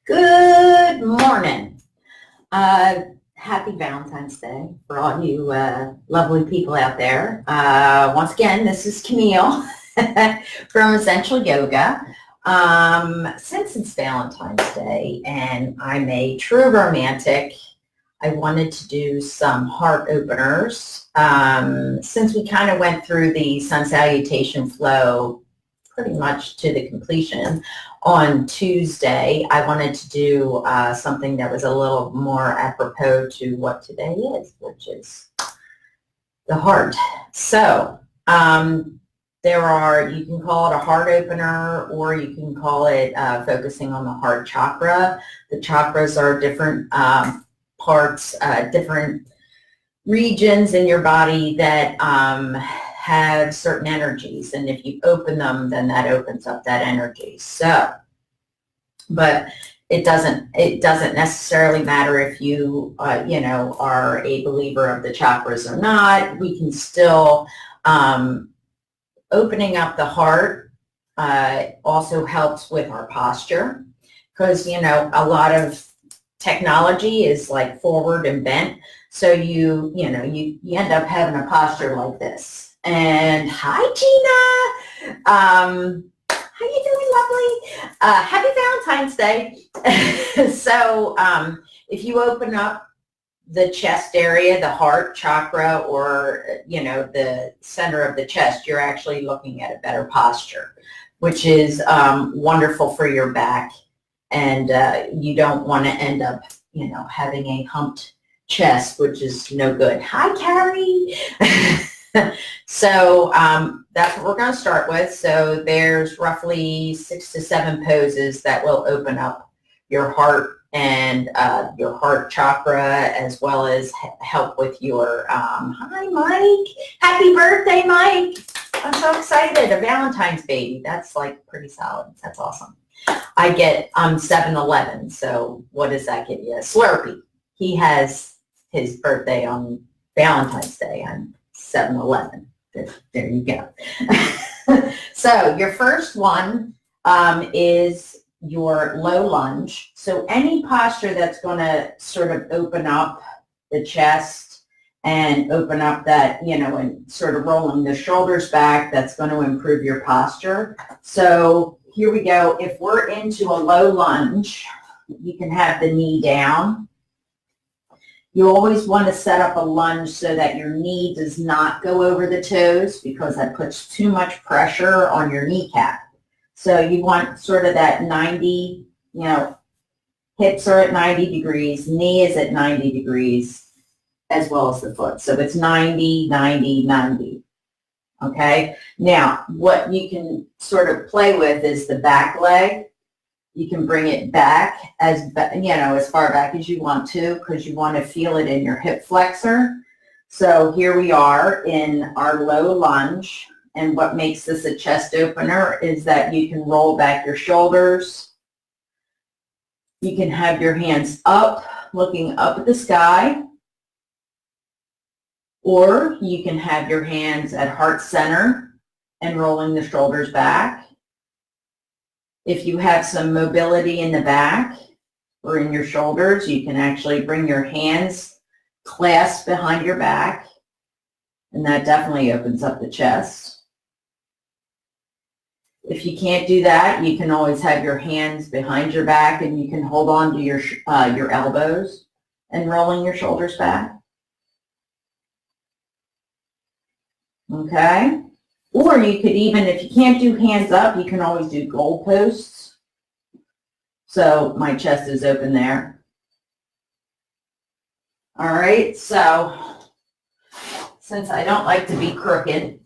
Good morning. Happy Valentine's Day for all you lovely people out there. Once again, this is Camille from Ezential Yoga. Since it's Valentine's Day and I'm a true romantic, I wanted to do some heart openers. Since we kind of went through the sun salutation flow pretty much to the completion on Tuesday, I wanted to do something that was a little more apropos to what today is, which is the heart. So there are, you can call it a heart opener, or you can call it focusing on the heart chakra. The chakras are different parts, different regions in your body that have certain energies, and if you open them, then that opens up that energy. So, but it doesn't necessarily matter if you are a believer of the chakras or not. We can still opening up the heart also helps with our posture, because a lot of technology is like forward and bent, so you end up having a posture like this. And hi, Gina. How you doing, lovely? Happy Valentine's Day. So if you open up the chest area, the heart chakra, or the center of the chest, you're actually looking at a better posture, which is wonderful for your back. And you don't want to end up having a humped chest, which is no good. Hi, Carrie. So that's what we're going to start with. So there's roughly 6 to 7 poses that will open up your heart and your heart chakra, as well as help with your, hi, Mike. Happy birthday, Mike. I'm so excited. A Valentine's baby. That's like pretty solid. That's awesome. I get 7-Eleven. So what does that give you? A Slurpee. He has his birthday on Valentine's Day on 7-Eleven. There you go. So your first one is your low lunge. So any posture that's going to sort of open up the chest and open up that, and sort of rolling the shoulders back, that's going to improve your posture. So here we go. If we're into a low lunge, you can have the knee down. You always want to set up a lunge so that your knee does not go over the toes, because that puts too much pressure on your kneecap. So you want sort of that 90, hips are at 90 degrees, knee is at 90 degrees, as well as the foot. So it's 90, 90, 90. Okay? Now, what you can sort of play with is the back leg. You can bring it back as far back as you want to, because you want to feel it in your hip flexor. So here we are in our low lunge. And what makes this a chest opener is that you can roll back your shoulders. You can have your hands up, looking up at the sky. Or you can have your hands at heart center and rolling the shoulders back. If you have some mobility in the back or in your shoulders, you can actually bring your hands clasped behind your back, and that definitely opens up the chest. If you can't do that, you can always have your hands behind your back, and you can hold on to your elbows and rolling your shoulders back. Okay? Or you could even, if you can't do hands up, you can always do goalposts. So my chest is open there. All right, so since I don't like to be crooked,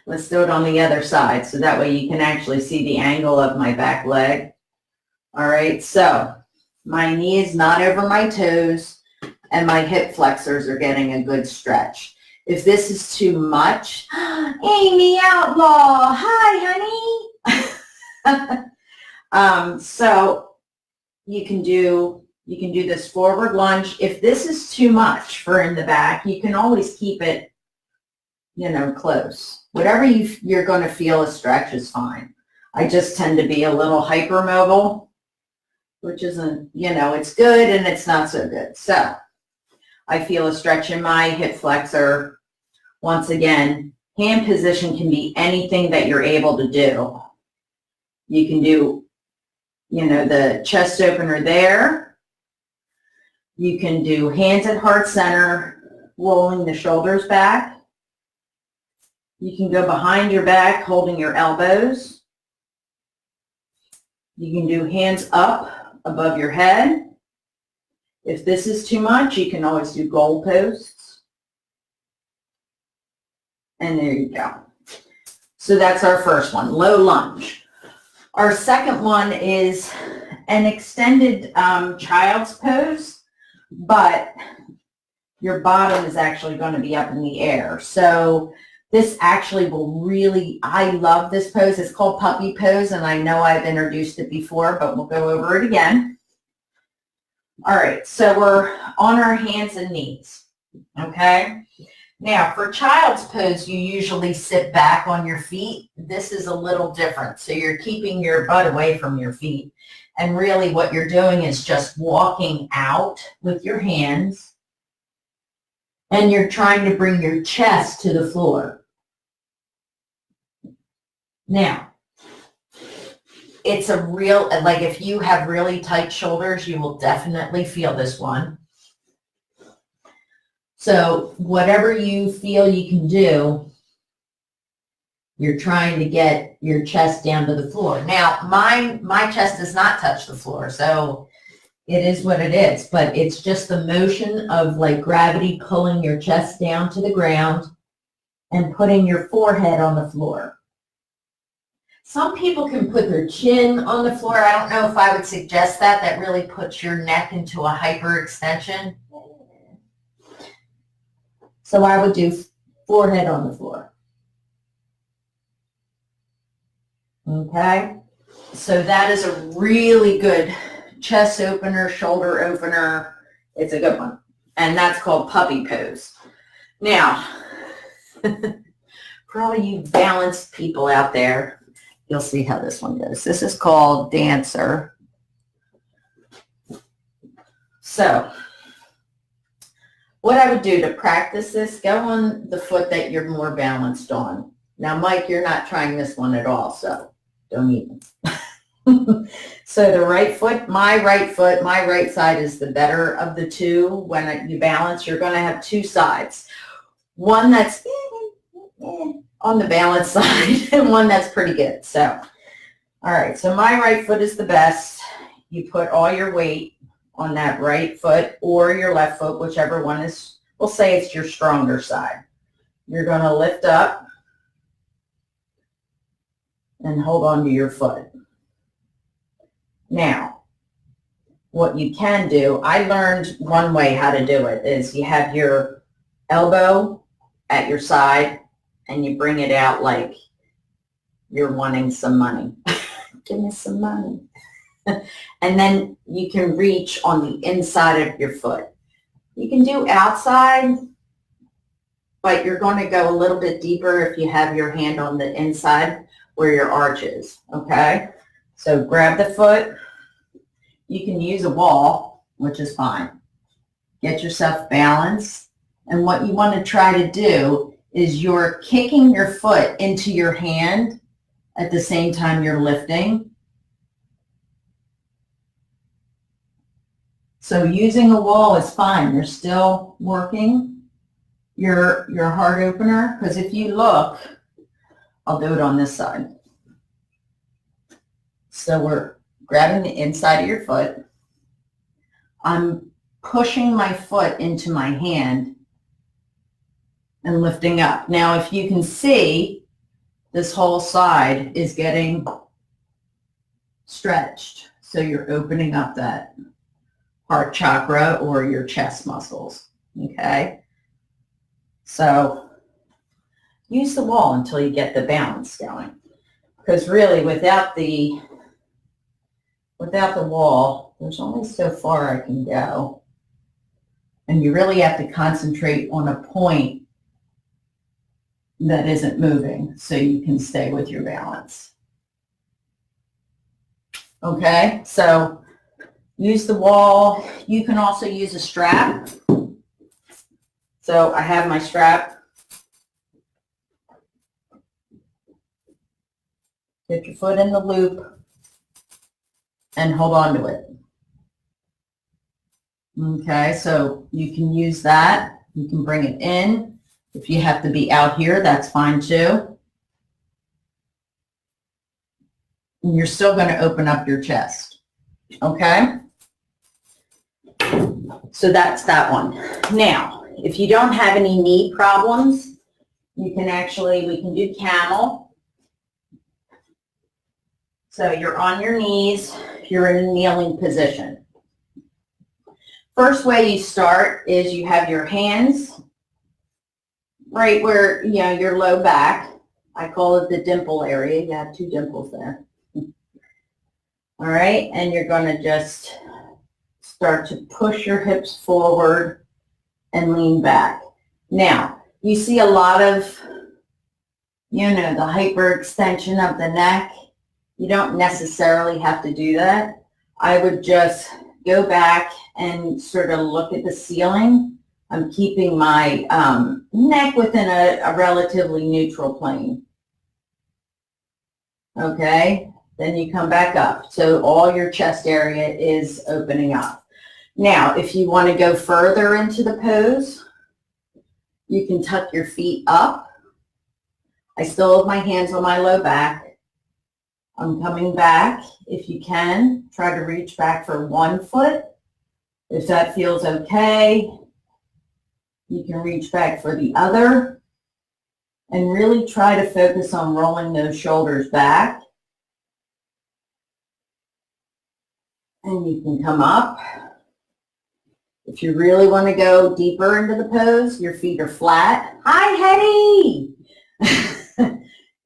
let's do it on the other side, so that way you can actually see the angle of my back leg. All right, so my knee is not over my toes, and my hip flexors are getting a good stretch. If this is too much, Amy Outlaw, hi, honey. So you can do this forward lunge. If this is too much for in the back, you can always keep it, close. Whatever you're going to feel a stretch is fine. I just tend to be a little hypermobile, which isn't, you know, it's good and it's not so good. So I feel a stretch in my hip flexor. Once again, hand position can be anything that you're able to do. You can do, you know, the chest opener there. You can do hands at heart center, rolling the shoulders back. You can go behind your back, holding your elbows. You can do hands up above your head. If this is too much, you can always do goalposts. And there you go. So that's our first one, low lunge. Our second one is an extended child's pose, but your bottom is actually going to be up in the air. So this actually will really, I love this pose. It's called puppy pose, and I know I've introduced it before, but we'll go over it again. All right, so we're on our hands and knees, okay? Now, for child's pose, you usually sit back on your feet. This is a little different. So you're keeping your butt away from your feet. And really what you're doing is just walking out with your hands, and you're trying to bring your chest to the floor. Now, it's a real, like if you have really tight shoulders, you will definitely feel this one. So whatever you feel you can do, you're trying to get your chest down to the floor. Now, my chest does not touch the floor, so it is what it is, but it's just the motion of like gravity pulling your chest down to the ground and putting your forehead on the floor. Some people can put their chin on the floor. I don't know if I would suggest that. That really puts your neck into a hyperextension. So I would do forehead on the floor. Okay? So that is a really good chest opener, shoulder opener. It's a good one. And that's called puppy pose. Now, for all you balanced people out there, you'll see how this one goes. This is called dancer. So what I would do to practice this, go on the foot that you're more balanced on. Now, Mike, you're not trying this one at all, so don't even. So the right foot, my right side is the better of the two. When you balance, you're going to have two sides. One that's on the balance side and one that's pretty good. So, all right, so my right foot is the best. You put all your weight on that right foot or your left foot, whichever one is, we'll say it's your stronger side. You're going to lift up and hold on to your foot. Now, what you can do, I learned one way how to do it, is you have your elbow at your side and you bring it out like you're wanting some money. Give me some money. And then you can reach on the inside of your foot. You can do outside, but you're going to go a little bit deeper if you have your hand on the inside where your arch is, okay? So grab the foot. You can use a wall, which is fine. Get yourself balanced. And what you want to try to do is you're kicking your foot into your hand at the same time you're lifting. So using a wall is fine. You're still working your heart opener, because if you look, I'll do it on this side. So we're grabbing the inside of your foot. I'm pushing my foot into my hand and lifting up. Now, if you can see, this whole side is getting stretched. So you're opening up that heart chakra or your chest muscles, okay? So use the wall until you get the balance going. Because really, without the wall, there's only so far I can go. And you really have to concentrate on a point that isn't moving so you can stay with your balance. Okay, so Use the wall. You can also use a strap. So I have my strap. Get your foot in the loop and hold on to it. Okay, so you can use that. You can bring it in. If you have to be out here, that's fine too. And you're still going to open up your chest. Okay? So that's that one. Now, if you don't have any knee problems, you can actually, we can do camel. So you're on your knees, you're in a kneeling position. First way you start is you have your hands right where, you know, your low back. I call it the dimple area. You have 2 dimples there. All right, and you're going to just start to push your hips forward and lean back. Now, you see a lot of, you know, the hyperextension of the neck. You don't necessarily have to do that. I would just go back and sort of look at the ceiling. I'm keeping my neck within a relatively neutral plane. Okay, then you come back up. So all your chest area is opening up. Now, if you want to go further into the pose, you can tuck your feet up. I still have my hands on my low back. I'm coming back. If you can, try to reach back for 1 foot. If that feels okay, you can reach back for the other. And really try to focus on rolling those shoulders back. And you can come up. If you really want to go deeper into the pose, your feet are flat. Hi, Hetty!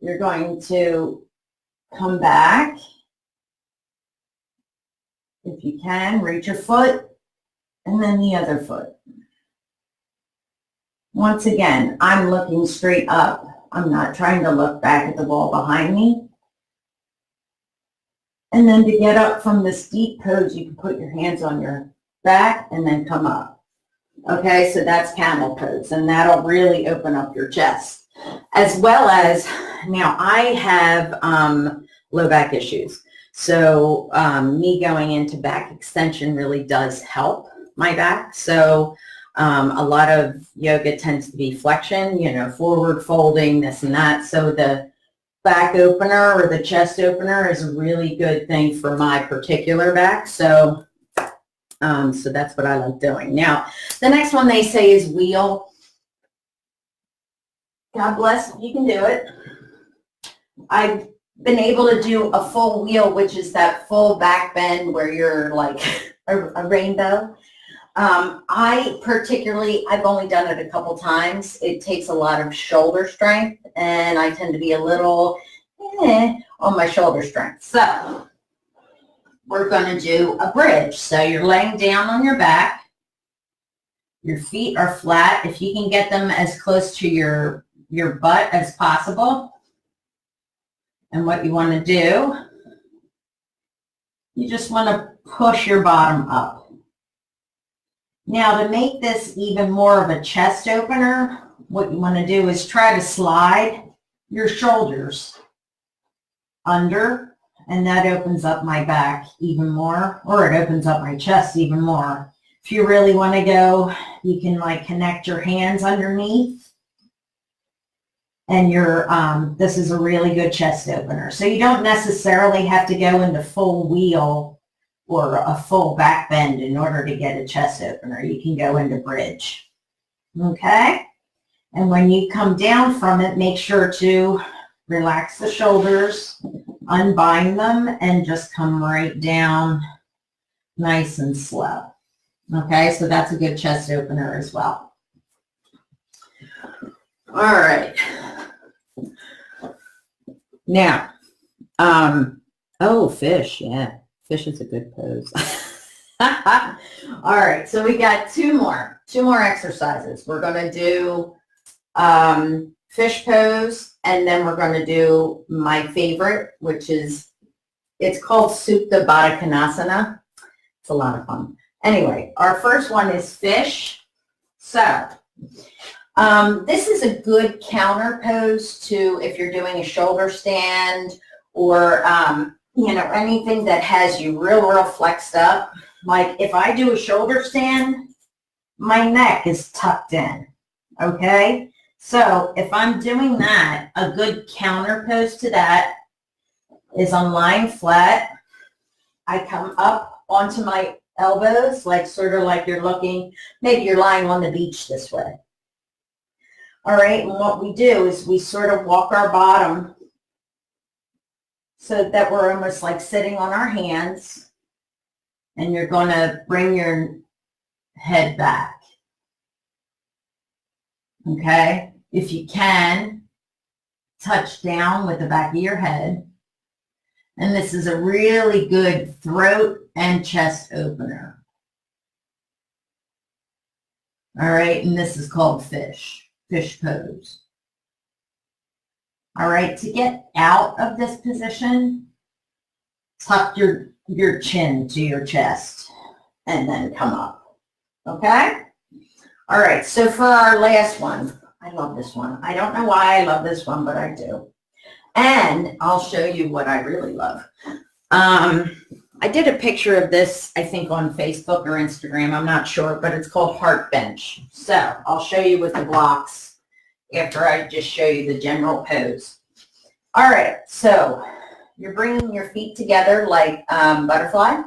You're going to come back. If you can, reach your foot and then the other foot. Once again, I'm looking straight up. I'm not trying to look back at the wall behind me. And then to get up from this deep pose, you can put your hands on your back and then come up. Okay, so that's camel pose, and that'll really open up your chest. As well as, now I have low back issues. So me going into back extension really does help my back. So a lot of yoga tends to be flexion, you know, forward folding, this and that. So the back opener or the chest opener is a really good thing for my particular back. So so that's what I like doing. Now, the next one they say is wheel. God bless, you can do it. I've been able to do a full wheel, which is that full back bend where you're like a rainbow. I've only done it a couple times. It takes a lot of shoulder strength, and I tend to be a little on my shoulder strength. So we're going to do a bridge. So you're laying down on your back. Your feet are flat. If you can get them as close to your butt as possible. And what you want to do, you just want to push your bottom up. Now, to make this even more of a chest opener, what you want to do is try to slide your shoulders under, and that opens up my back even more, or it opens up my chest even more. If you really want to go, you can like connect your hands underneath, and this is a really good chest opener. So you don't necessarily have to go into full wheel or a full back bend in order to get a chest opener. You can go into bridge. Okay? And when you come down from it, make sure to relax the shoulders, unbind them, and just come right down nice and slow. Okay? So that's a good chest opener as well. All right. Now, oh, fish, yeah. Fish is a good pose. All right, so we got two more exercises. We're going to do fish pose, and then we're going to do my favorite, which is, it's called Supta Baddha Konasana. It's a lot of fun. Anyway, our first one is fish. So this is a good counter pose to if you're doing a shoulder stand or, you know, anything that has you real flexed up. Like if I do a shoulder stand, my neck is tucked in, okay? So if I'm doing that, a good counter pose to that is I'm lying flat. I come up onto my elbows, like sort of like you're looking, maybe you're lying on the beach this way. All right, and what we do is we sort of walk our bottom so that we're almost like sitting on our hands, and you're going to bring your head back. Okay, if you can, touch down with the back of your head. And this is a really good throat and chest opener. All right, and this is called fish pose. All right, to get out of this position, tuck your chin to your chest and then come up, okay? All right, so for our last one, I love this one. I don't know why I love this one, but I do. And I'll show you what I really love. I did a picture of this, I think, on Facebook or Instagram. I'm not sure, but it's called Heart Bench. So I'll show you with the blocks after I just show you the general pose. All right, so you're bringing your feet together like butterfly.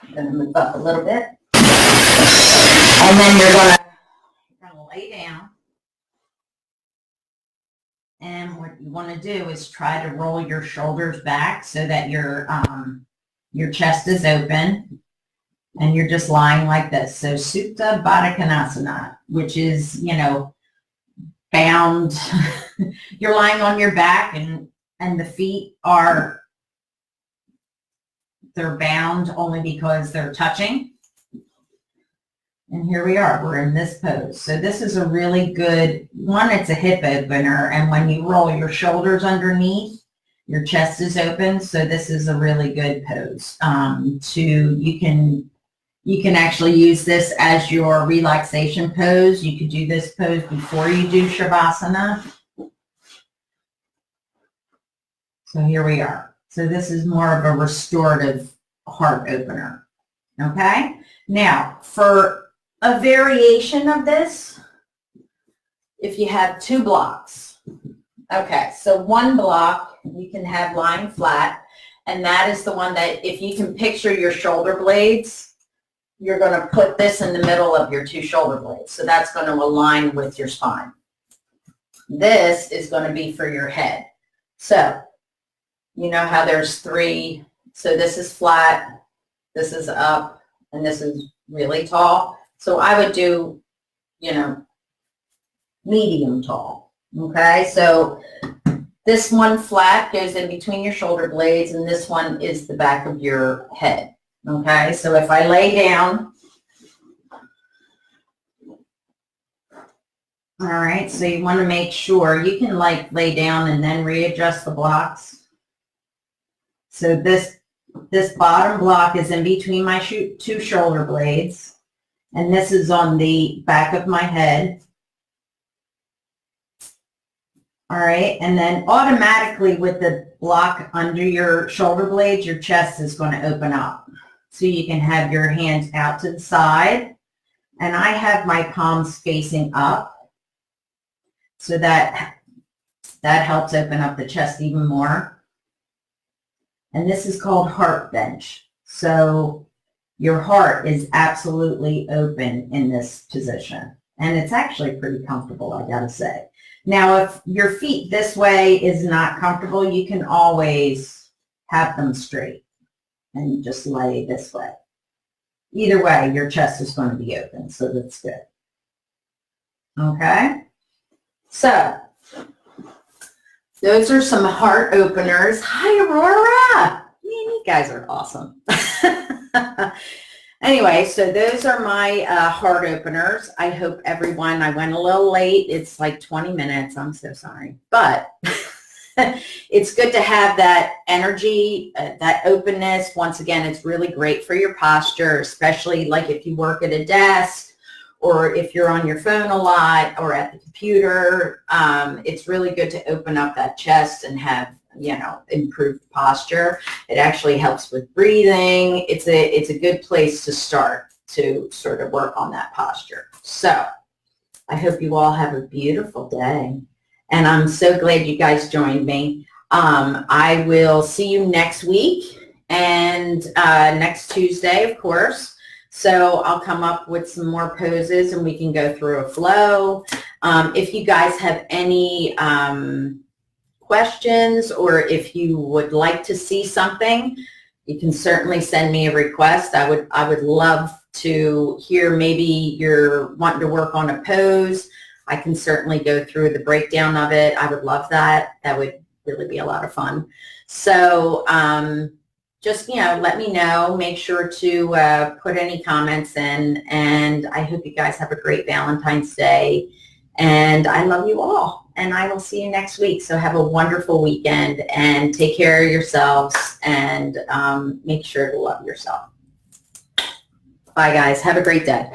I'm going to move up a little bit. And then you're going to lay down. And what you want to do is try to roll your shoulders back so that your chest is open and you're just lying like this. So Supta Baddha Konasana, which is, you know, bound. You're lying on your back and the feet they're bound only because they're touching. And here we are, we're in this pose. So this is a really good one. It's a hip opener. And when you roll your shoulders underneath, your chest is open. So this is a really good pose. You can actually use this as your relaxation pose. You could do this pose before you do Shavasana. So here we are. So this is more of a restorative heart opener. Okay? Now, for a variation of this, if you have 2 blocks. Okay, so one block you can have lying flat, and that is the one that if you can picture your shoulder blades, you're going to put this in the middle of your 2 shoulder blades. So that's going to align with your spine. This is going to be for your head. So you know how there's 3, so this is flat, this is up, and this is really tall. So I would do, you know, medium tall, okay? So this one flat goes in between your shoulder blades, and this one is the back of your head, okay? So if I lay down, all right, so you want to make sure you can like lay down and then readjust the blocks. So this bottom block is in between my 2 shoulder blades. And this is on the back of my head. All right, and then automatically with the block under your shoulder blades, your chest is going to open up. So you can have your hands out to the side. And I have my palms facing up. So that helps open up the chest even more. And this is called Heart Bench. So your heart is absolutely open in this position. And it's actually pretty comfortable, I gotta say. Now, if your feet this way is not comfortable, you can always have them straight and just lay this way. Either way, your chest is going to be open, so that's good. Okay? So, those are some heart openers. Hi, Aurora! Man, you guys are awesome. Anyway, so those are my heart openers. I hope everyone, I went a little late. It's like 20 minutes. I'm so sorry. But it's good to have that energy, that openness. Once again, it's really great for your posture, especially like if you work at a desk or if you're on your phone a lot or at the computer. It's really good to open up that chest and have, you know, improved posture. It actually helps with breathing. It's a good place to start to sort of work on that posture. So I hope you all have a beautiful day. And I'm so glad you guys joined me. I will see you next week and next Tuesday, of course. So I'll come up with some more poses and we can go through a flow. If you guys have any questions or if you would like to see something, you can certainly send me a request. I would love to hear, maybe you're wanting to work on a pose. I can certainly go through the breakdown of it. I would love that. That would really be a lot of fun. So just, you know, let me know. Make sure to put any comments in. And I hope you guys have a great Valentine's Day. And I love you all. And I will see you next week. So have a wonderful weekend and take care of yourselves and make sure to love yourself. Bye, guys. Have a great day.